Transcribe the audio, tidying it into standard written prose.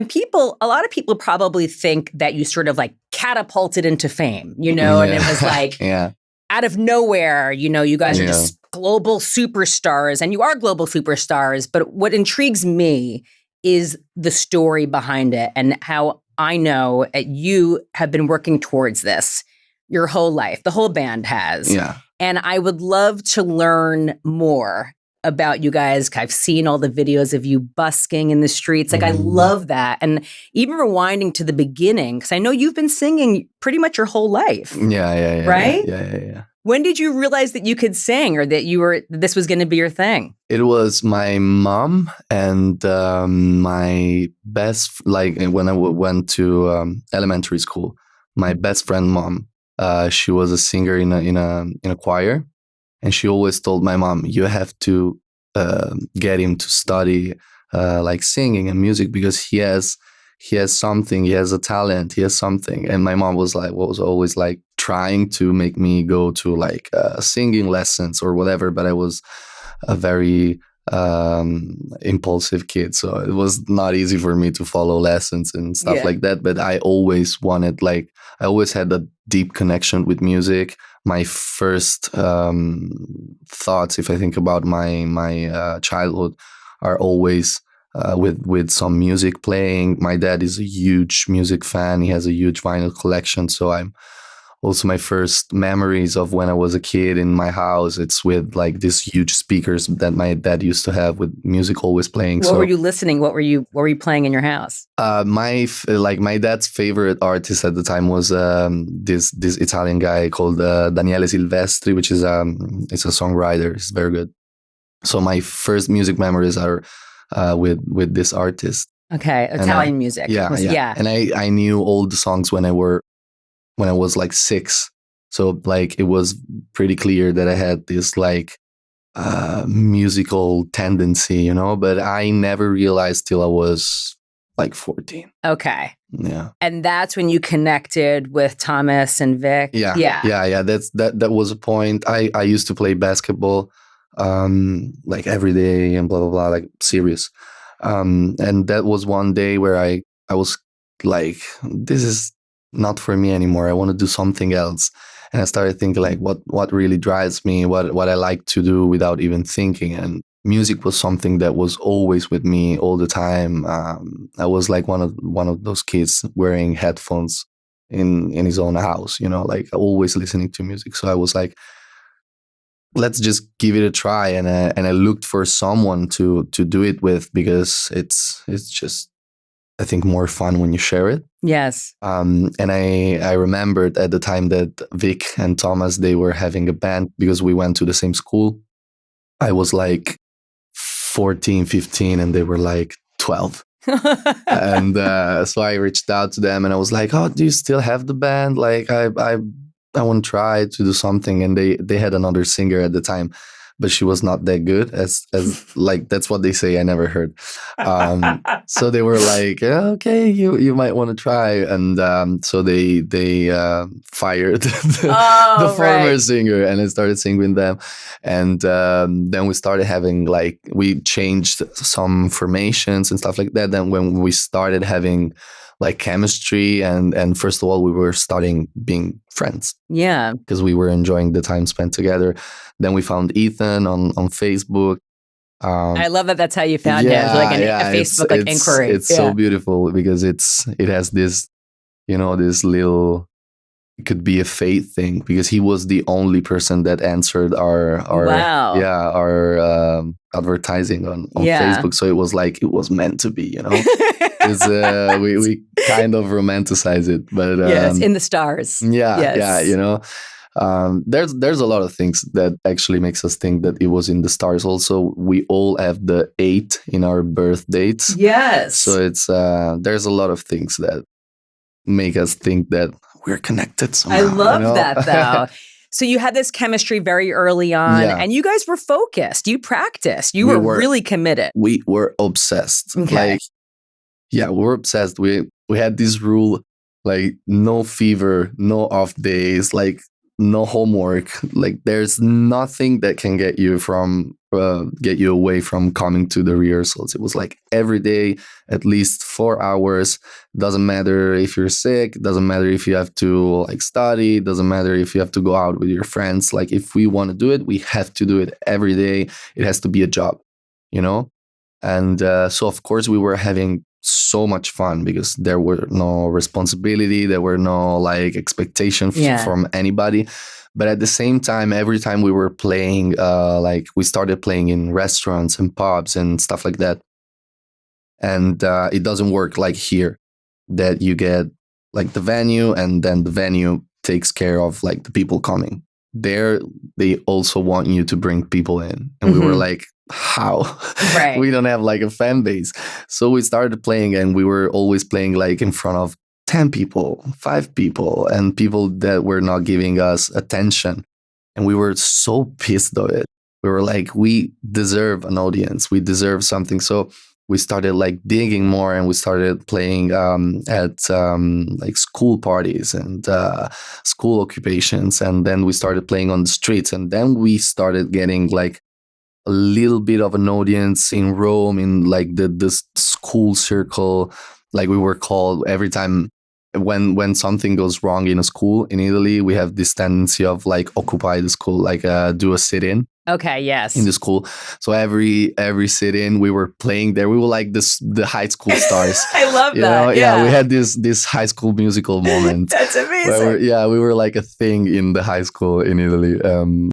A lot of people probably think that you sort of like catapulted into fame, you know, and it was like out of nowhere, you know, you guys are just global superstars, and you are global superstars. But what intrigues me is the story behind it, and how I know that you have been working towards this your whole life. The whole band has. Yeah. And I would love to learn more about you guys. I've seen all the videos of you busking in the streets. Like, I love that. And even rewinding to the beginning, because I know you've been singing pretty much your whole life. Yeah. Right? Yeah. When did you realize that you could sing, or that this was going to be your thing? It was my mom and my like when I went to elementary school, my best friend mom, she was a singer in a choir, and she always told my mom, you have to get him to study like singing and music, because he has something, he has a talent, he has something. And my mom was always like trying to make me go to like singing lessons or whatever, but I was a very impulsive kid, so it was not easy for me to follow lessons and stuff like that. But I always had a deep connection with music. My first thoughts, if I think about my childhood, are always with some music playing. My dad is a huge music fan. He has a huge vinyl collection. So I'm also, my first memories of when I was a kid in my house, it's with like these huge speakers that my dad used to have with music always playing. What were you listening? What were you playing in your house? My dad's favorite artist at the time was this Italian guy called Daniele Silvestri, which is it's a songwriter. He's very good. So my first music memories are with this artist. Okay, Italian music. Yeah. And I knew all the songs when I was like 6. So like it was pretty clear that I had this like musical tendency, you know, but I never realized till I was like 14. Okay. Yeah. And that's when you connected with Thomas and Vic. Yeah. That was a point. I used to play basketball like every day and blah blah blah, like serious. And that was one day where I was like, this is not for me anymore. I want to do something else. And I started thinking like what really drives me, what I like to do without even thinking. And music was something that was always with me all the time. I was like one of those kids wearing headphones in his own house, you know, like always listening to music. So I was like, let's just give it a try. And I looked for someone to do it with, because it's just, I think, more fun when you share it. Yes. And I remembered at the time that Vic and Thomas, they were having a band because we went to the same school. I was like 14, 15, and they were like 12. And so I reached out to them and I was like, oh, do you still have the band? Like, I want to try to do something. And they had another singer at the time, but she was not that good as like, that's what they say. I never heard. So they were like, yeah, okay, you might want to try. And so they fired the former singer, and I started singing with them. And then we started having like, we changed some formations and stuff like that. Then when we started having like chemistry, and first of all, we were starting being friends. Yeah. Because we were enjoying the time spent together. Then we found Ethan on Facebook. I love that that's how you found him. Like a Facebook inquiry. It's so beautiful because it has this, you know, this little, it could be a fate thing, because he was the only person that answered our advertising on Facebook. So it was like, it was meant to be, you know. We kind of romanticize it, but yes, in the stars. Yeah, you know. There's a lot of things that actually makes us think that it was in the stars. Also, we all have the 8 in our birth dates. Yes. So it's there's a lot of things that make us think that we're connected somehow. I love that though. So you had this chemistry very early on, and you guys were focused. You practiced. You were really committed. We were obsessed. Okay. Like, yeah, we were obsessed. We had this rule, like no fever, no off days, like no homework. Like there's nothing that can get you away from coming to the rehearsals. It was like every day, at least 4 hours. Doesn't matter if you're sick. Doesn't matter if you have to like study. Doesn't matter if you have to go out with your friends. Like if we want to do it, we have to do it every day. It has to be a job, you know? And so of course we were having so much fun because there were no responsibility, there were no like expectation from anybody. But at the same time, every time we were playing, like we started playing in restaurants and pubs and stuff like that. And it doesn't work like here, that you get like the venue and then the venue takes care of like the people coming. There, they also want you to bring people in. And we were like, how? Right. We don't have like a fan base. So we started playing, and we were always playing like in front of 10 people, 5 people, and people that were not giving us attention. And we were so pissed of it. We were like, we deserve an audience. We deserve something. So we started like digging more, and we started playing at like school parties and school occupations. And then we started playing on the streets. And then we started getting like a little bit of an audience in Rome, in like the school circle. Like we were called every time when something goes wrong in a school in Italy, we have this tendency of like occupy the school, like do a sit-in. Okay, yes. In the school. So every sit-in, we were playing there. We were like the high school stars. I love you that. know? Yeah, we had this high school musical moment. That's amazing. We were like a thing in the high school in Italy.